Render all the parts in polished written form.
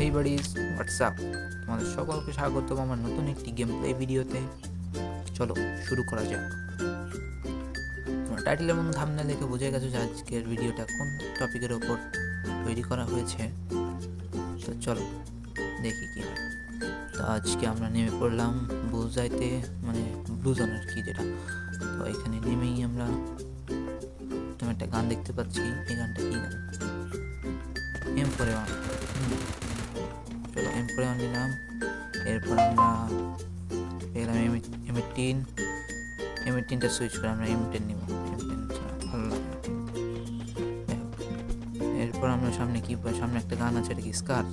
হেই buddies, WhatsApp, তোমাদের সকলকে স্বাগত আমার নতুন একটি গেম প্লে ভিডিওতে। চলো শুরু করা যাক। তোমরা টাইটেল এবং থাম্বনেল দেখে বুঝে গেছো যে আজকের ভিডিওটা কোন টপিকের ওপর তৈরি করা হয়েছে। তো চলো দেখি কি হয়। তো আজকে আমরা নেমে পড়লাম বুলজাইতে, মানে ব্লু জোন আর কি যেটা। তো এখানে নেমেই আমরা তুমি একটা গান দেখতে পাচ্ছি। এই গানটা কি গান? M41। চলো M41 নিলাম। এরপর আমরা পেলাম M18টা সুইচ করে আমরা M10 নিব। M10 ভালো লাগে। এরপর আমরা সামনে কি পাই? সামনে একটা গান আছে, এটা কি স্কার?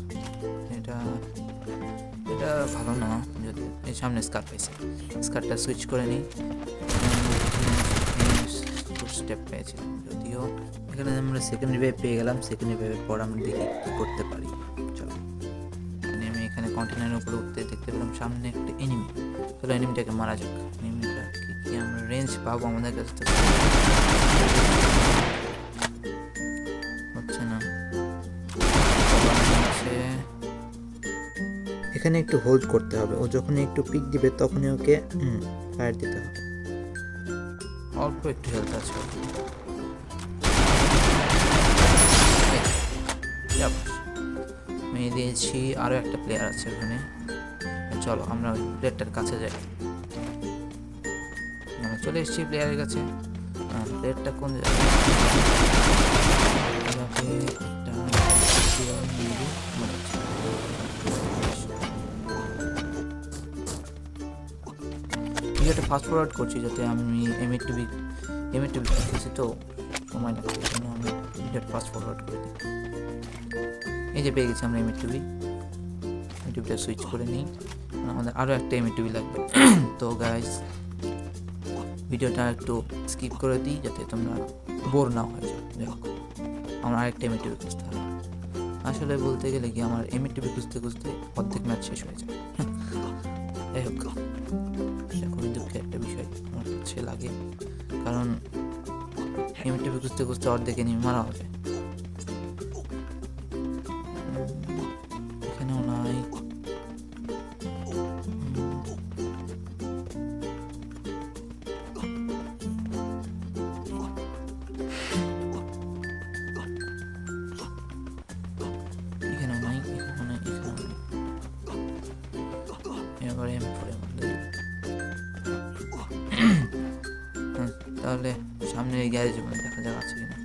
এটা ভালো না, যদি এই সামনে স্কার পাইছি, স্কারটা সুইচ করে নিই। স্টেপ পেয়েছিলাম, যদিও এখানে আমরা সেকেন্ড রিভাইভ পেয়ে গেলাম। সেকেন্ড রিভাইভের পর আমরা দেখি কী করতে পারি। চলো নেমে এখানে কন্টেনারের উপরে উঠতে দেখতে পেলাম সামনে একটা এনিমি। চলো এনিমিটাকে মারা যাক। এনিমিটা কি আমরা রেঞ্জ পাবো আমাদের কাছ থেকে? হচ্ছে না। এখানে একটু হোল্ড করতে হবে, ও যখনই একটু পিক দিবে তখনই ওকে ফায়ার দিতে হবে। অল্প একটু হেলথ আছে। মেয়ে দিয়েছি, আরও একটা প্লেয়ার আছে ওখানে। চলো আমরা ওই প্লেয়ারটার কাছে যাই। আমরা চলে এসেছি প্লেয়ারের কাছে। প্লেয়ারটা কোন ভিডিওটা ফাস্ট ফরওয়ার্ড করছি যাতে আমি এমএ2বি করতেছি, তো সময় লাগছে, এই জন্য আমি ভিডিওটা ফাস্ট ফরওয়ার্ড করে দিই। এই যে পেয়ে গেছি আমরা এমএ2বিটা সুইচ করে নিই। আমাদের আরও একটা এমএ2বি লাগবে। তো গাইস ভিডিওটা একটু স্কিপ করে দিই যাতে তোমরা বোর না হয়ে যাও। দেখো আমার আরেকটা এমএ2বি খুঁজতে হবে। আসলে বলতে গেলে কি আমার এমএ2বি খুঁজতে অর্ধেক ম্যাচ শেষ হয়ে যায়। যাই হোক, খুবই দুঃখের একটা বিষয় আমার কাছে লাগে, কারণ এমএ2বি খুঁজতে অর্ধেক এনিমি মারা হবে। এখানেও নাই। তাহলে সামনে গ্যারেজ দেখা যাক আছে কিনা।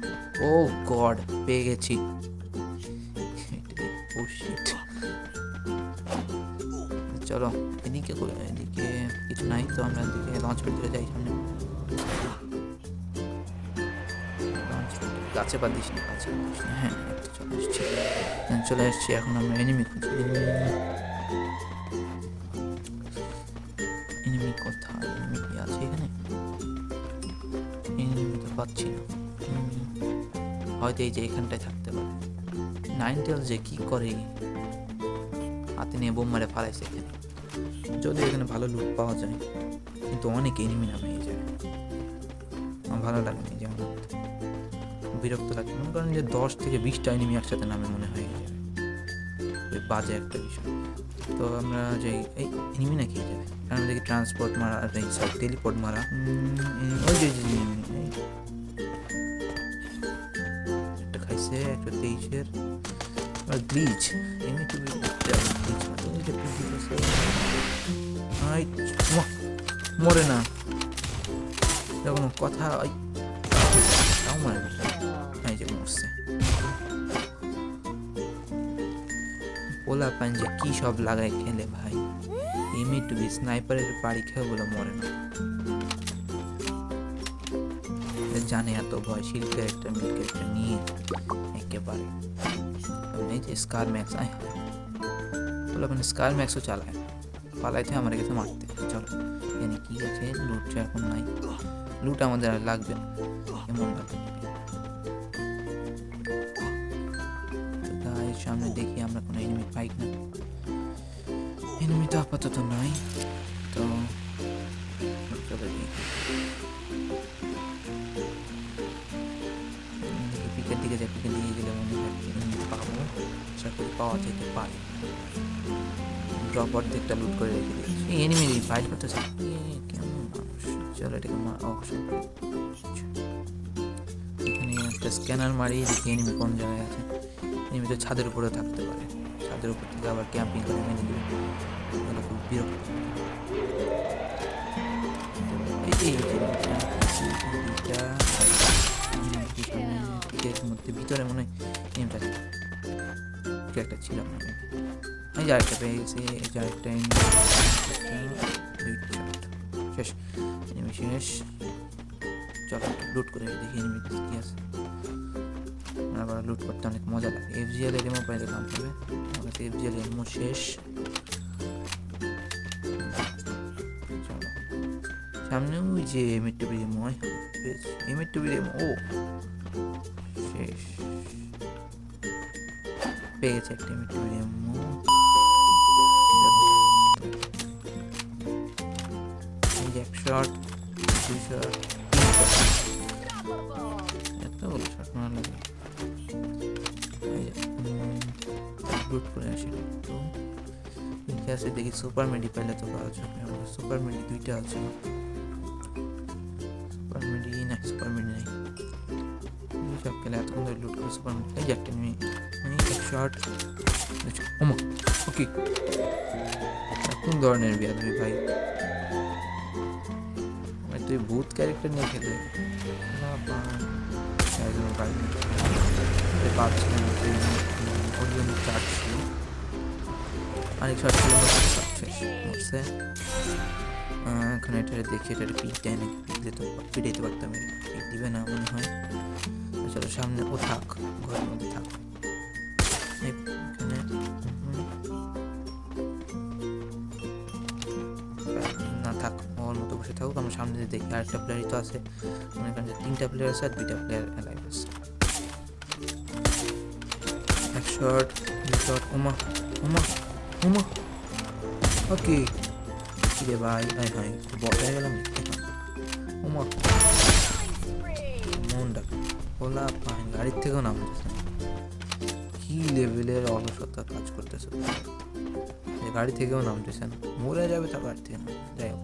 ও গড, পেয়ে গেছি। চলো এদিকে কিছু নাই, তো আমরা এদিকে লঞ্চ প্যাড দিকে যাই। সামনে গাছে বাদ দিস না, হ্যাঁ চলে এসছি। এখন আমরা এনিমি খুঁজি। এনিমি কোথায়? এনিমি কি আছে এখানে? এনিমি তো পাচ্ছি না। হয়তো এই যে এখানটায় থাকতে পারে। নাইনটেল যে কি করে, হাতে নিয়ে বোম মারে ফালাইছে এখানে। যদি এখানে ভালো লুট পাওয়া যায়, কিন্তু অনেক এনিমি নামে এই যায়। আমার ভালো লাগে না, যেমন বিরক্ত লাগে। মনে করেন যে 10 থেকে 20টা এনিমি একসাথে নামে, মনে হয়ে যাবে বাজে একটা বিষয়। তো আমরা যে এই এনিমি না খেয়ে যাবে, কারণ দেখি ট্রান্সপোর্ট মারা আর এই সব টেলিপোর্ট মারা। ওই যে একটা খাইছে 123-এর গ্লিচ। এমনি মরে না, যখন কথা তাও মরে না। এই যে মরছে। পোলা পাঞ্জে কি সব লাগায় খেলে ভাই। এমএ2বি স্নাইপারের বাড়ি খেয়ে বলে মরে না, জানে এত ভয়। শিল্ড ক্যারেক্টার মিড ক্যারেক্টার নিয়ে একেবারে। এই যে স্কার ম্যাক্স, বলে মানে স্কার ম্যাক্সও চালায়, পালাইতে আমার কাছে মারতে। চলো এখানে কি আছে? লুট এখন নাই, লুট আমাদের আর লাগবে না, এমন লাগবে। সামনে দেখি আমরা কোনো এনিমি পাই না। এনিমি তো আপাতত নাই, তো চলে দেখি পিকের দিকে যাই, পিকের দিকে গেলে মনে হয় এনিমি পাবো, আশা করি পাওয়া যেতে পারে। ড্রপ অর্ধেকটা লুট করে রেখে দিয়েছি। এই এনিমি ফাইট করতেছে, কেমন মানুষ। চলো এটাকে এখানে একটা স্ক্যানার মারি, দেখি এনিমি কোন জায়গায় আছে। এনিমি তো ছাদের উপরে থাকতে পারে, ছাদের উপর থেকে আবার ক্যাম্পিং করে মেনে দেবে, এগুলো খুব বিরক্ত। ভিতরে মনে হয় এমটা একটা ছিল না, এই যে আরেকটা পেয়ে গেছি, এই যে আরেকটা শেষ, এনিমি শেষ। চলো লুট করে দেখি এনিমি কি আছে। আবার লুট করতে অনেক মজা লাগে। FGL এর এমও পাইলে কাম করবে, আমার কাছে FGL এমও শেষ। চলো সামনে ওই যে এমএ2 এমও এমএ2 এমও শেষ পেয়ে গেছে একটা এমএ2 এমও। এক শট, দুই শট, এতগুলো শট মারা লাগে। লুট করে আসি একটু, ঠিক আছে। দেখি সুপার মেডি পাইলে তো পাওয়া যাবে। আমার সুপার মেডি 2টা আছে, সুপার মেডি নাই সব খেলে এতক্ষণ ধরে লুট করে সুপার মেডি। এই যে একটা নিয়ে এক শট, ওকে। কোন ধরনের বিয়াদবি ভাই, তুই ভূত ক্যারেক্টার নিয়ে খেলে অনেক শর্ট ছিল, মরছে। এখন এটা দেখি, এটা পিক দেয় নাকি, পিক দিতে পিটাইতে পারতাম, পিক দিবে না মনে হয়। চলো সামনে ও থাক, ঘরের মধ্যে থাক। এখানে না থাক, ওর মতো বসে থাকুক, আমরা সামনে দিয়ে দেখি। আরেকটা প্লেয়ারই তো আছে, মনে করেন যে 3টা প্লেয়ার আছে আর 2টা প্লেয়ার অ্যালাইভ আছে। এক শট, দুই শট, ওমা ওকে। কিরে ভাই, হাই বট হয়ে গেলাম। ওমা মনটা ওলা পায়, গাড়ির থেকেও নামতেছে। কি লেভেলের অলসতা কাজ করতেছে, গাড়ি থেকেও নামতেছে না, মরে যাবে তো গাড়ি থেকে। যাই হোক,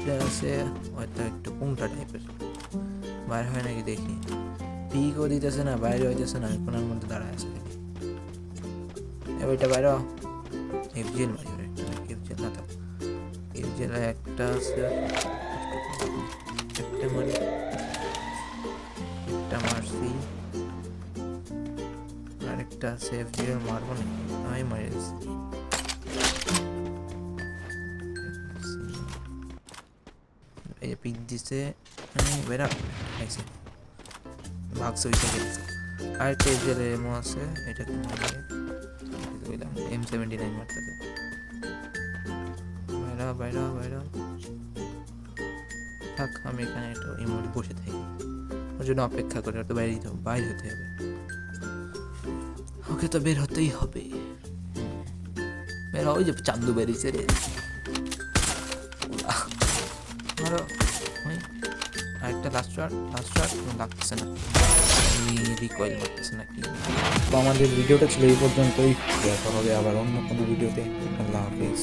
প্লেয়ার আছে হয়তো একটু পুংটা টাইপের, বাইরে হয় নাকি দেখি। পিকও দিতেছে না, বাইরে হইতেছে না, কোনার মধ্যে দাঁড়ায় আছে দেখি। এবারটা বাইরে FGL মারি, FGL না থাক, FGL একটা আছে, একটা মারি, একটা মারছি, আরেকটা আছে। FGL মারবো নাকি, আমি মারি দিচ্ছি। এই যে পিক দিছে, বেড়া খাইছে, ভাগছে ওই সাইডে। আরেকটা FGL এমও আছে, এটা M79 মারতেছে। বাইরা থাক, আমি এখানে একটু ইমোট বসে থাকি, ওর জন্য অপেক্ষা করে। তো বাইরে হতে হবে, ওকে তো বের হতেই হবে। বের ওই যে চান্দু বেরিয়েছে রে, আরেকটা লাস্ট শট লাগতেছে না, রিকয়েল করতেছে নাকি। তো আমাদের ভিডিওটা ছিল এই পর্যন্তই, দেখা হবে আবার অন্য কোনো ভিডিওতে। আল্লাহ হাফিজ।